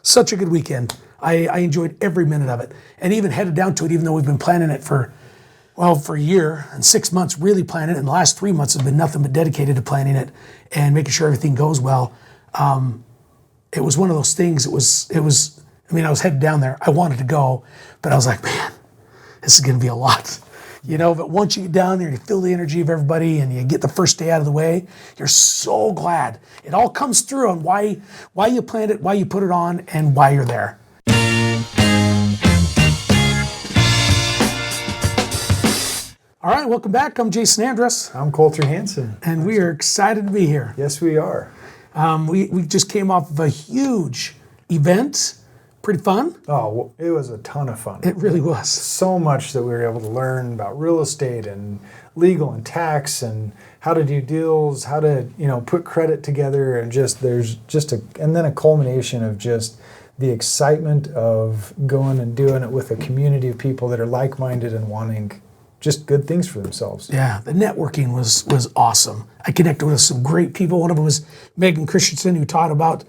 such a good weekend. I enjoyed every minute of it, and even headed down to it, even though we've been planning it for a year and 6 months, really planning it. And the last 3 months have been nothing but dedicated to planning it and making sure everything goes well. It was one of those things. It was. I mean, I was headed down there. I wanted to go, but I was like, man, this is going to be a lot. But once you get down there and you feel the energy of everybody and you get the first day out of the way, you're so glad. It all comes through on why you planned it, why you put it on, and why you're there. All right, welcome back. I'm Jason Andrus. I'm Colter Hansen. And we are excited to be here. Yes, we are. We just came off of a huge event. Pretty fun. Oh, well, it was a ton of fun. It really was. So much that we were able to learn about real estate and legal and tax and how to do deals, how to, put credit together, and and then a culmination of just the excitement of going and doing it with a community of people that are like-minded and wanting just good things for themselves. Yeah, the networking was awesome. I connected with some great people. One of them was Megan Christensen, who taught about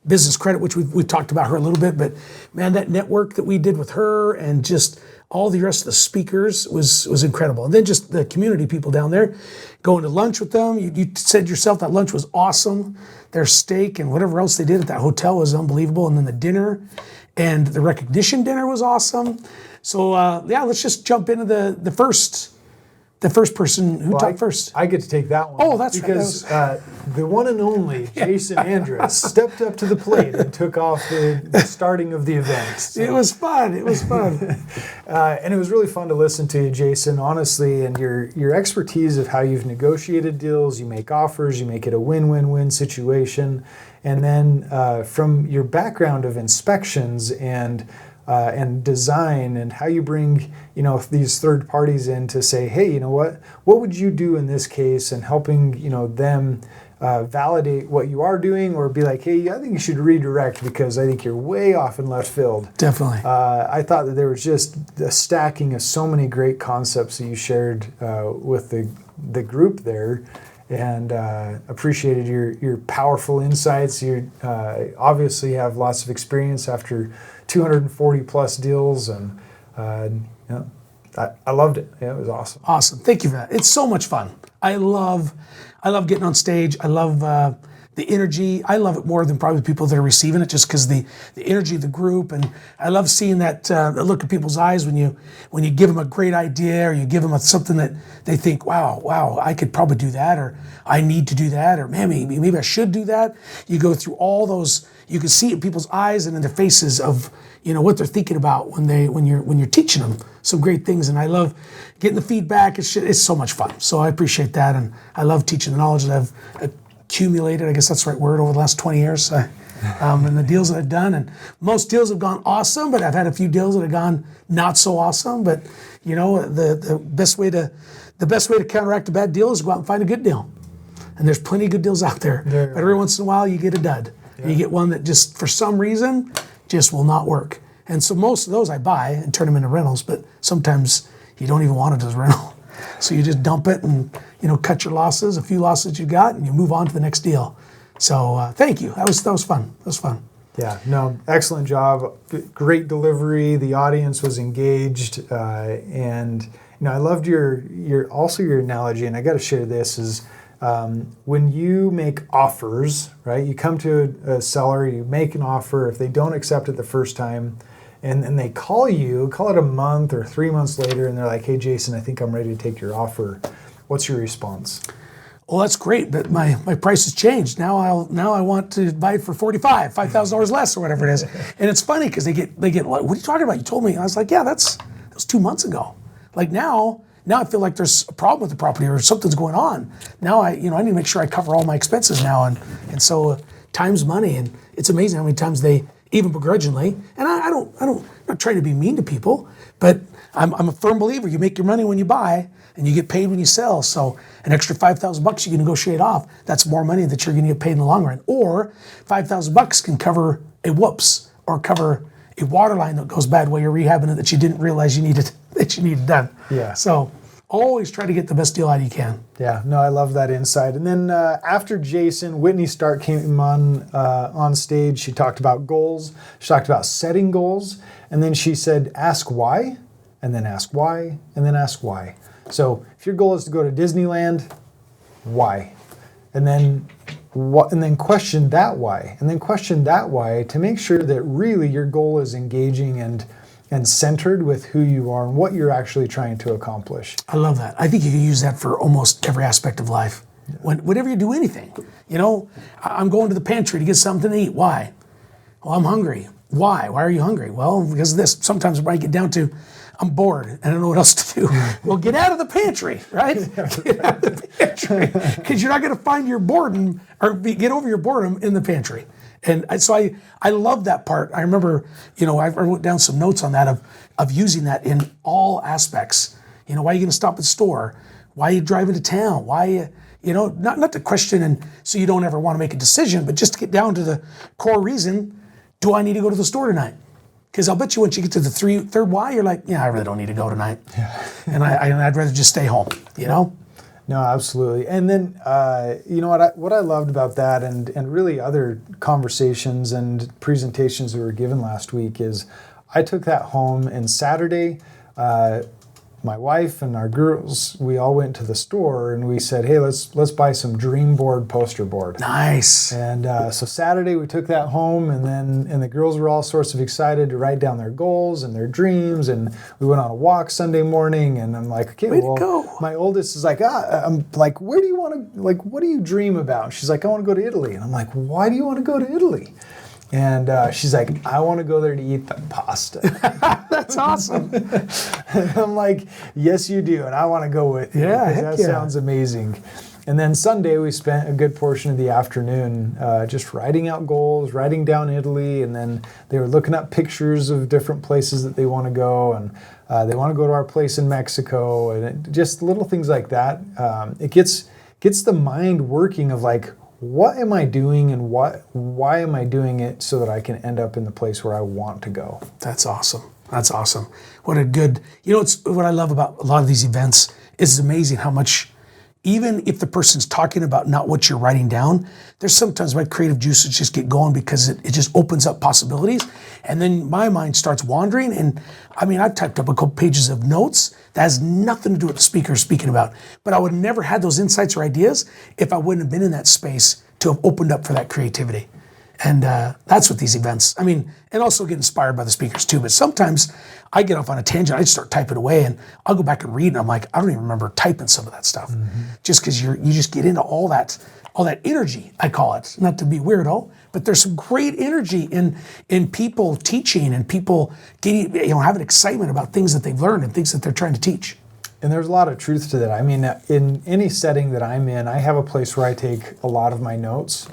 business credit, which we've talked about her a little bit, but man, that network that we did with her and just all the rest of the speakers was incredible. And then just the community people down there, going to lunch with them. You said yourself that lunch was awesome. Their steak and whatever else they did at that hotel was unbelievable. And then the dinner and the recognition dinner was awesome. So let's just jump into the first person who talked first. I get to take that one. Oh, that's because the one and only Jason Andrus stepped up to the plate and took off the starting of the event. So. It was fun. And it was really fun to listen to you, Jason, honestly, and your expertise of how you've negotiated deals, you make offers, you make it a win-win-win situation, and then from your background of inspections and design and how you bring, these third parties in to say, hey, what would you do in this case, and helping, them validate what you are doing, or be like, hey, I think you should redirect because I think you're way off in left field. Definitely. I thought that there was just a stacking of so many great concepts that you shared with the group there. And appreciated your powerful insights. You obviously have lots of experience after 240 plus deals, and I loved it. Yeah, it was awesome. Awesome. Thank you for that. It's so much fun. I love getting on stage. I love the energy. I love it more than probably the people that are receiving it, just because the energy of the group. And I love seeing that look in people's eyes when you give them a great idea, or you give them something that they think, wow, I could probably do that, or I need to do that, or man, maybe I should do that. You go through all those. You can see it in people's eyes and in their faces of what they're thinking about when you're teaching them some great things. And I love getting the feedback. It's so much fun. So I appreciate that, and I love teaching the knowledge that I've accumulated, I guess that's the right word, over the last 20 years, and the deals that I've done. And most deals have gone awesome, but I've had a few deals that have gone not so awesome. But the best way to counteract a bad deal is go out and find a good deal. And there's plenty of good deals out there. But every once in a while you get a dud. Yeah. And you get one that just for some reason just will not work. And so most of those I buy and turn them into rentals, but sometimes you don't even want it as a rental. So you just dump it and cut your losses, a few losses you got, and you move on to the next deal. So thank you. That was fun. That was fun. Yeah, no, excellent job. Great delivery. The audience was engaged, and I loved your analogy. And I got to share this is when you make offers, right? You come to a seller, you make an offer. If they don't accept it the first time, and they call it a month or 3 months later, and they're like, hey, Jason, I think I'm ready to take your offer. What's your response? Well, that's great, but my price has changed. Now I want to buy it for $5,000 less, or whatever it is. And it's funny because they get what are you talking about? You told me. I was like, yeah, that was 2 months ago. Like now I feel like there's a problem with the property, or something's going on. Now I need to make sure I cover all my expenses now, and so time's money, and it's amazing how many times they, even begrudgingly, and I'm not trying to be mean to people, but I'm a firm believer. You make your money when you buy, and you get paid when you sell. So an extra $5,000 you can negotiate off. That's more money that you're going to get paid in the long run. Or $5,000 can cover a whoops, or cover a water line that goes bad while you're rehabbing it that you didn't realize you needed done. Yeah. So always try to get the best deal out you can. Yeah, no, I love that insight. And then after Jason, Whitney Stark came on stage. She talked about goals. She talked about setting goals. And then she said, ask why, and then ask why, and then ask why. So if your goal is to go to Disneyland, why? And then what? And then question that why. And then question that why to make sure that really your goal is engaging and centered with who you are and what you're actually trying to accomplish. I love that. I think you can use that for almost every aspect of life. Whenever you do anything, I'm going to the pantry to get something to eat. Why? Well, I'm hungry. Why? Why are you hungry? Well, because of this. Sometimes when I get down to, I'm bored and I don't know what else to do. Well, get out of the pantry, right? Get out of the pantry, because you're not going to find your boredom or get over your boredom in the pantry. And so I love that part. I remember, I wrote down some notes on that of using that in all aspects. Why are you going to stop at the store? Why are you driving to town? Why, not to question and so you don't ever want to make a decision, but just to get down to the core reason. Do I need to go to the store tonight? Because I'll bet you once you get to the third why, you're like, yeah, I really don't need to go tonight. Yeah. And I'd rather just stay home, No, absolutely. And then, what I loved about that and really other conversations and presentations that were given last week is I took that home, and Saturday, my wife and our girls, we all went to the store and we said, hey, let's buy some dream board poster board. Nice. And so Saturday we took that home, and the girls were all sorts of excited to write down their goals and their dreams, and we went on a walk Sunday morning, and I'm like, okay, my oldest is like, I'm like, where do you want to, like, what do you dream about? And she's like, I want to go to Italy. And I'm like, why do you want to go to Italy? And she's like, I want to go there to eat the pasta. That's awesome. And I'm like, yes, you do. And I want to go with you. Yeah, that sounds amazing. And then Sunday, we spent a good portion of the afternoon just writing out goals, writing down Italy. And then they were looking up pictures of different places that they want to go. And they want to go to our place in Mexico. And just little things like that. It gets the mind working of like, what am I doing and why am I doing it so that I can end up in the place where I want to go? That's awesome. That's awesome. What a good, it's what I love about a lot of these events is it's amazing how much, even if the person's talking about not what you're writing down, there's sometimes my creative juices just get going because it just opens up possibilities. And then my mind starts wandering. And I've typed up a couple pages of notes that has nothing to do with the speaker speaking about, but I would have never had those insights or ideas if I wouldn't have been in that space to have opened up for that creativity. And that's what these events, and also get inspired by the speakers too. But sometimes I get off on a tangent, I just start typing away and I'll go back and read and I'm like, I don't even remember typing some of that stuff. Mm-hmm. Just because you just get into all that energy, I call it, not to be weirdo, but there's some great energy in people teaching and people getting, having excitement about things that they've learned and things that they're trying to teach. And there's a lot of truth to that. In any setting that I'm in, I have a place where I take a lot of my notes.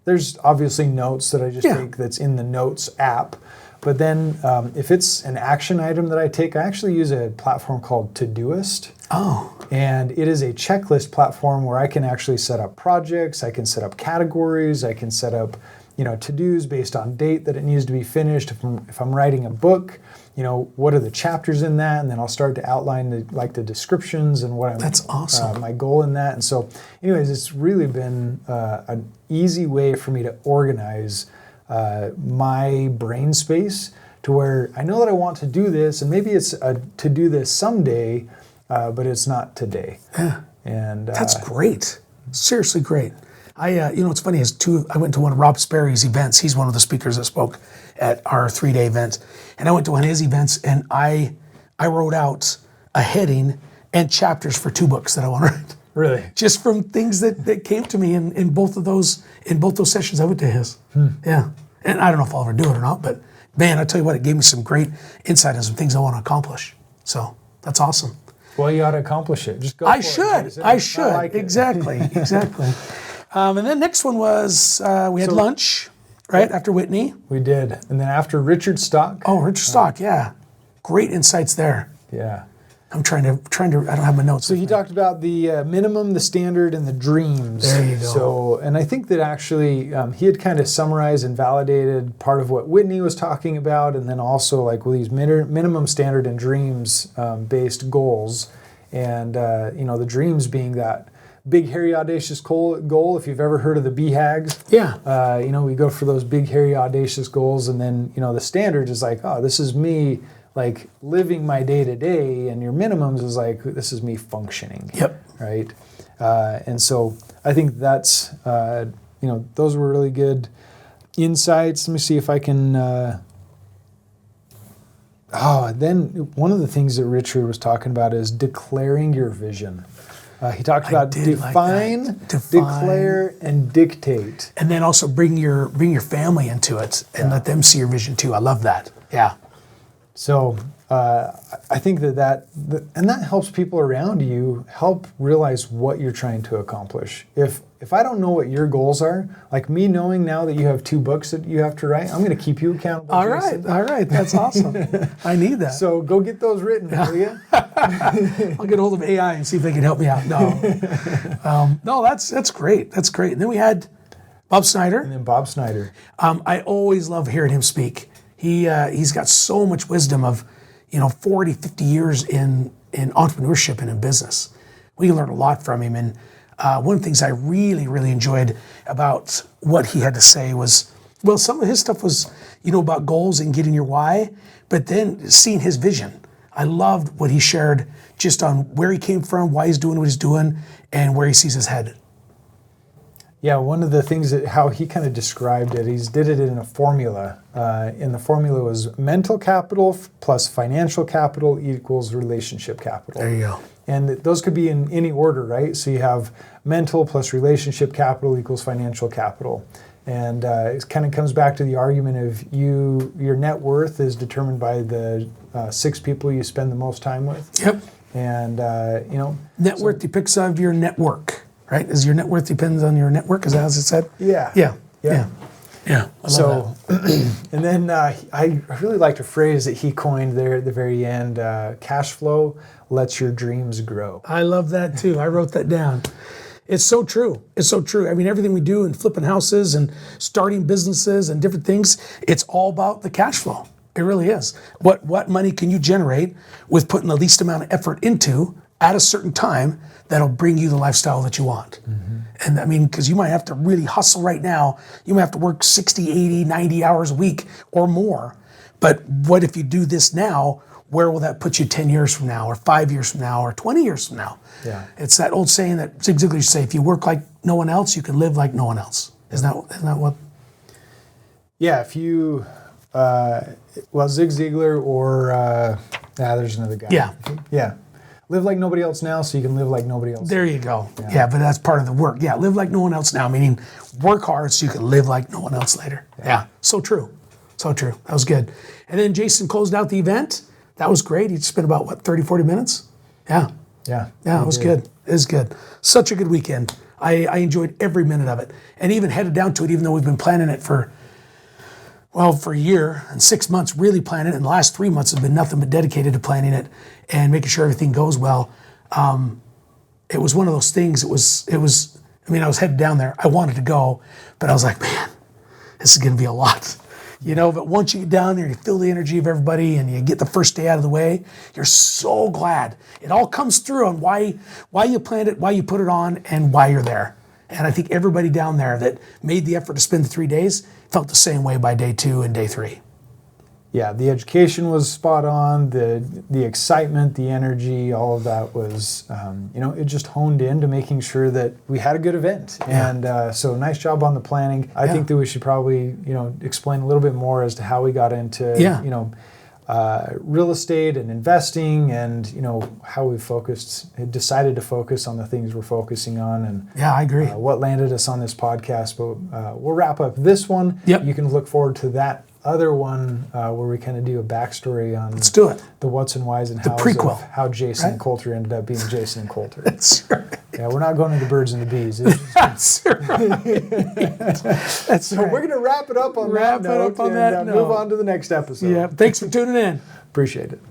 There's obviously notes that I just take that's in the Notes app. But then if it's an action item that I take, I actually use a platform called Todoist. Oh. And it is a checklist platform where I can actually set up projects, I can set up categories, I can set up to-dos based on date that it needs to be finished. If I'm writing a book, what are the chapters in that? And then I'll start to outline the descriptions and what That's awesome. My goal in that. And so anyways, it's really been an easy way for me to organize my brain space to where I know that I want to do this, and maybe it's to do this someday, but it's not today. Yeah. And that's great. Seriously great. What's funny is I went to one of Rob Sperry's events. He's one of the speakers that spoke at our 3-day event. And I went to one of his events and I wrote out a heading and chapters for 2 books that I want to write. Really? Just from things that came to me in both those sessions I went to his. Yeah. And I don't know if I'll ever do it or not, but man, I tell you what, it gave me some great insight on some things I want to accomplish. So that's awesome. Well, you ought to accomplish it. Just go I for it. I should. Like exactly. And then next one was we had lunch, right, after Whitney. We did. And then after Richard Stock. Oh, Richard Stock, yeah. Great insights there. Yeah. I'm trying to, I don't have my notes. So he talked about the minimum, the standard, and the dreams. There you go. So, and I think that actually he had kind of summarized and validated part of what Whitney was talking about, and then also like with these minimum, standard, and dreams based goals. And the dreams being that big, hairy, audacious goal. If you've ever heard of the BHAGs, we go for those big, hairy, audacious goals, and then the standard is like, oh, this is me like living my day to day, and your minimums is like, this is me functioning. Yep. Right. And so I think that's those were really good insights. Let me see if I can. Then one of the things that Richard was talking about is declaring your vision. He talked about define, declare, and dictate. And then also bring your family into it and let them see your vision too. I love that. Yeah. So I think that helps people around you help realize what you're trying to accomplish. If I don't know what your goals are, like me knowing now that you have 2 books that you have to write, I'm going to keep you accountable. All right, that's awesome. I need that. So go get those written, will you? I'll get a hold of AI and see if they can help me out. No, that's great. That's great. And then we had Bob Snyder. And then Bob Snyder. I always love hearing him speak. He's got so much wisdom of 40, 50 years in entrepreneurship and in business. We learn a lot from him. And one of the things I really, really enjoyed about what he had to say was, well, some of his stuff was, about goals and getting your why, but then seeing his vision. I loved what he shared just on where he came from, why he's doing what he's doing, and where he sees his head. Yeah, one of the things how he kind of described it, he did it in a formula. And the formula was mental capital plus financial capital equals relationship capital. There you go. And those could be in any order, right? So you have mental plus relationship capital equals financial capital. And it kind of comes back to the argument of your net worth is determined by the 6 people you spend the most time with. Yep. And, net worth depicts of your network, right? Is your net worth depends on your network? Is that as it said? Yeah. Yeah. I love that. And then I really liked a phrase that he coined there at the very end, cash flow lets your dreams grow. I love that too. I wrote that down. It's so true. It's so true. I mean, everything we do in flipping houses and starting businesses and different things, it's all about the cash flow. It really is. What money can you generate with putting the least amount of effort into at a certain time that'll bring you the lifestyle that you want? Mm-hmm. And I mean, because you might have to really hustle right now. You might have to work 60, 80, 90 hours a week or more. But what if you do this now? Where will that put you 10 years from now or 5 years from now or 20 years from now? Yeah. It's that old saying that Zig Ziglar used to say, if you work like no one else, you can live like no one else. Isn't that what? Yeah, if you, Zig Ziglar or, there's another guy. Yeah. Yeah. Live like nobody else now so you can live like nobody else. There you go. Yeah, but that's part of the work. Yeah, live like no one else now, meaning work hard so you can live like no one else later. Yeah. So true. So true. That was good. And then Jason closed out the event. That was great. He spent about, 30, 40 minutes? Yeah. Yeah. Yeah, it was good. It was good. Such a good weekend. I enjoyed every minute of it. And even headed down to it, even though we've been planning it for a year and 6 months really planning it. And the last 3 months have been nothing but dedicated to planning it and making sure everything goes well. It was one of those things. I was headed down there. I wanted to go, but I was like, man, this is going to be a lot. But once you get down there, you feel the energy of everybody and you get the first day out of the way, you're so glad. It all comes through on why you planned it, why you put it on, and why you're there. And I think everybody down there that made the effort to spend the 3 days felt the same way by day 2 and day 3. Yeah, the education was spot on, the excitement, the energy, all of that was, it just honed in to making sure that we had a good event. Yeah. And so nice job on the planning. I think that we should probably, explain a little bit more as to how we got into, real estate and investing and, how we decided to focus on the things we're focusing on. And yeah, I agree. What landed us on this podcast. But we'll wrap up this one. Yep. You can look forward to that other one where we kind of do a backstory on Let's do it. The what's and why's and how's prequel. Of how Jason and Colter ended up being Jason and Colter. That's right. Yeah, we're not going into birds and the bees. That's right. That's so we're going to wrap it up on that note and move on to the next episode. Yeah, thanks for tuning in. Appreciate it.